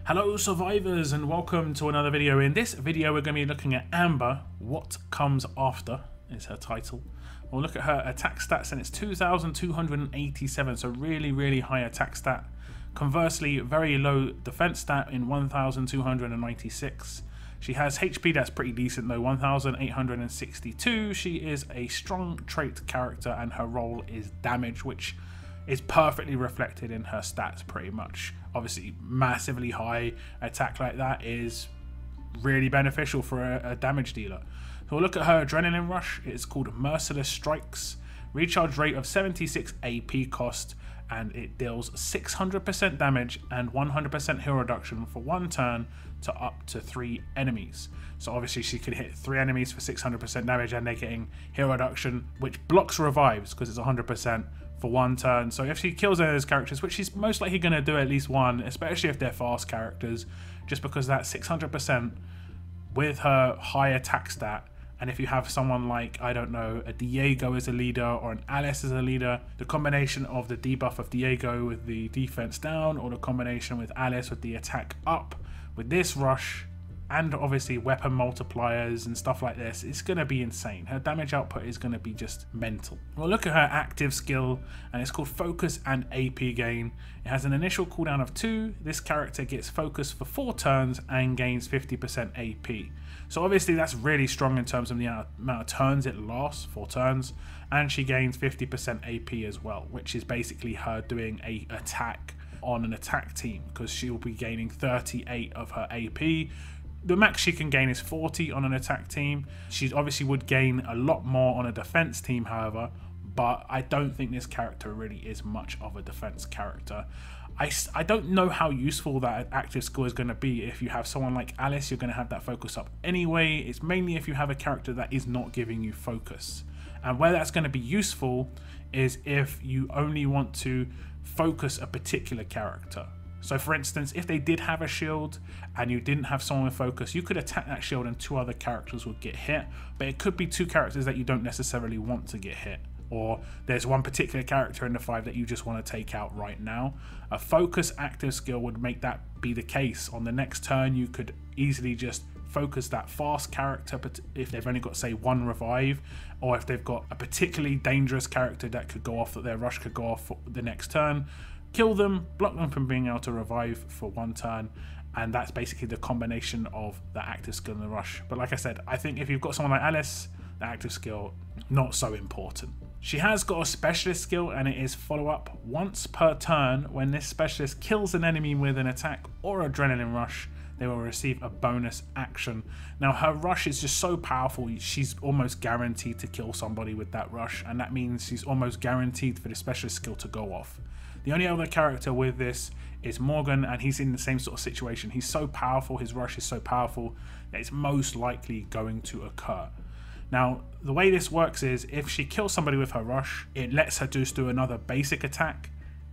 Hello survivors and welcome to another video. In this video we're going to be looking at Amber, What Comes After is her title. We'll look at her attack stats and it's 2,287, so really high attack stat. Conversely, very low defense stat in 1,296. She has HP that's pretty decent though, 1,862. She is a strong trait character and her role is damage, which is perfectly reflected in her stats pretty much. Obviously, massively high attack like that is really beneficial for a damage dealer. So we'll look at her adrenaline rush. It's called Merciless Strikes. Recharge rate of 76 AP cost, and it deals 600% damage and 100% heal reduction for one turn to up to 3 enemies. So obviously she could hit 3 enemies for 600% damage and they're getting heal reduction, which blocks revives because it's 100% for one turn. So if she kills any of those characters, which she's most likely going to do at least one, especially if they're fast characters, just because that 600% with her high attack stat. And if you have someone like, I don't know, a Diego as a leader or an Alice as a leader, the combination of the debuff of Diego with the defense down, or the combination with Alice with the attack up, with this rush, and obviously weapon multipliers and stuff like this, it's going to be insane. Her damage output is going to be just mental. We'll look at her active skill, and it's called Focus and AP Gain. It has an initial cooldown of 2. This character gets focus for 4 turns and gains 50% AP. So obviously that's really strong in terms of the amount of turns it lasts, 4 turns, and she gains 50% AP as well, which is basically her doing a attack on an attack team, because she'll be gaining 38 of her AP. The max she can gain is 40 on an attack team. She obviously would gain a lot more on a defense team, however, but I don't think this character really is much of a defense character. I don't know how useful that active skill is going to be. If you have someone like Alice, you're going to have that focus up anyway. It's mainly if you have a character that is not giving you focus. And where that's going to be useful is if you only want to focus a particular character. So for instance, if they did have a shield and you didn't have someone with focus, you could attack that shield and 2 other characters would get hit, but it could be 2 characters that you don't necessarily want to get hit. Or there's one particular character in the 5 that you just want to take out right now. A focus active skill would make that be the case. On the next turn, you could easily just focus that fast character, but if they've only got say 1 revive, or if they've got a particularly dangerous character that could go off, that their rush could go off for the next turn, kill them, block them from being able to revive for 1 turn, and that's basically the combination of the active skill and the rush. But like I said, I think if you've got someone like Alice, the active skill, not so important. She has got a specialist skill, and it is follow up once per turn. When this specialist kills an enemy with an attack or adrenaline rush, they will receive a bonus action. Now her rush is just so powerful, she's almost guaranteed to kill somebody with that rush, and that means she's almost guaranteed for the specialist skill to go off. The only other character with this is Morgan, and he's in the same sort of situation. He's so powerful, his rush is so powerful that it's most likely going to occur. Now, the way this works is if she kills somebody with her rush, it lets her just do another basic attack,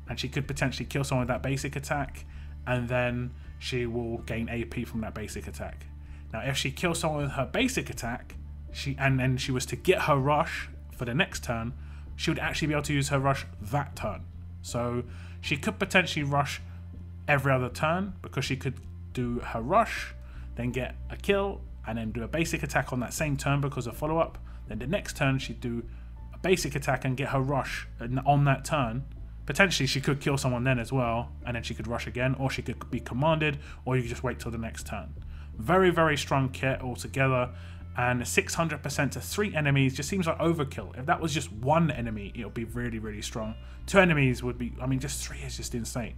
and she could potentially kill someone with that basic attack, and then she will gain AP from that basic attack. Now, if she kills someone with her basic attack, and then she was to get her rush for the next turn, she would actually be able to use her rush that turn. So she could potentially rush every other turn, because she could do her rush, then get a kill, and then do a basic attack on that same turn because of follow-up. Then the next turn she'd do a basic attack and get her rush on that turn. Potentially she could kill someone then as well, and then she could rush again, or she could be commanded, or you could just wait till the next turn. Very strong kit altogether, and 600% to 3 enemies just seems like overkill. If that was just 1 enemy, it would be really strong. 2 enemies would be, I mean, just 3 is just insane.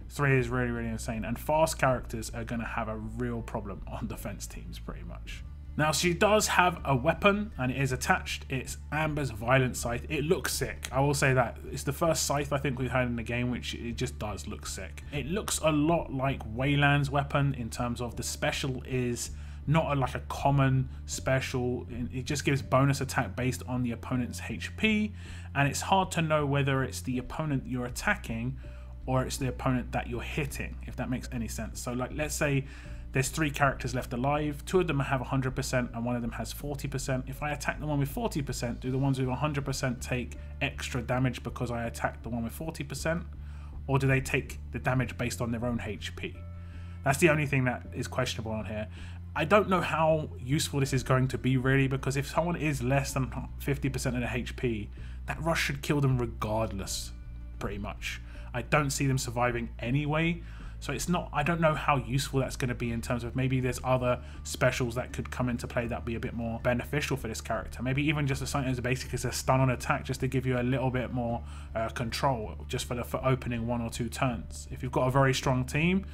3 is really insane, and fast characters are going to have a real problem on defense teams pretty much. Now she does have a weapon, and it is attached. It's Amber's Violent Scythe. It looks sick, I will say that. It's the first scythe I think we've had in the game, which it just does look sick. It looks a lot like Wayland's weapon in terms of the special is not like a common special. It just gives bonus attack based on the opponent's HP, and it's hard to know whether it's the opponent you're attacking or it's the opponent that you're hitting, if that makes any sense. So like, let's say there's 3 characters left alive, 2 of them have 100% and 1 of them has 40%. If I attack the one with 40%, do the ones with 100% take extra damage because I attacked the one with 40%? Or do they take the damage based on their own HP? That's the only thing that is questionable on here. I don't know how useful this is going to be really, because if someone is less than 50% of the HP, that rush should kill them regardless, pretty much. I don't see them surviving anyway, so it's not, I don't know how useful that's going to be in terms of maybe there's other specials that could come into play that be a bit more beneficial for this character. Maybe even just something as basic as a stun on attack, just to give you a little bit more control, just for opening 1 or 2 turns. If you've got a very strong team,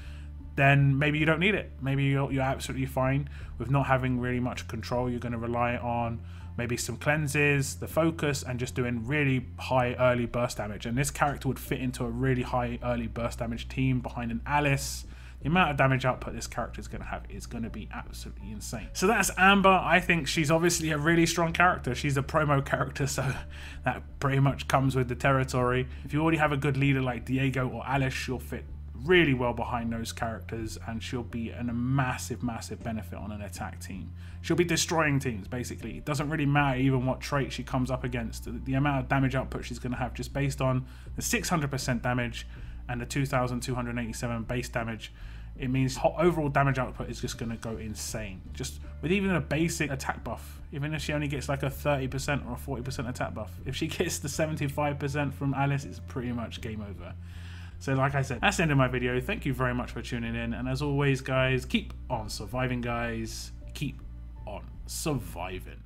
then maybe you don't need it. Maybe you're absolutely fine with not having really much control. You're going to rely on maybe some cleanses, the focus, and just doing really high early burst damage. And this character would fit into a really high early burst damage team behind an Alice. The amount of damage output this character is going to have is going to be absolutely insane. So that's Amber. I think she's obviously a really strong character. She's a promo character, so that pretty much comes with the territory. If you already have a good leader like Diego or Alice, she'll fit really well behind those characters, and she'll be a massive benefit on an attack team. She'll be destroying teams basically. It doesn't really matter even what trait she comes up against. The amount of damage output she's going to have just based on the 600% damage and the 2287 base damage, it means overall damage output is just going to go insane. Just with even a basic attack buff, even if she only gets like a 30% or a 40% attack buff, if she gets the 75% from Alice, it's pretty much game over. So like I said, that's the end of my video. Thank you very much for tuning in. And as always, guys, keep on surviving, guys. Keep on surviving.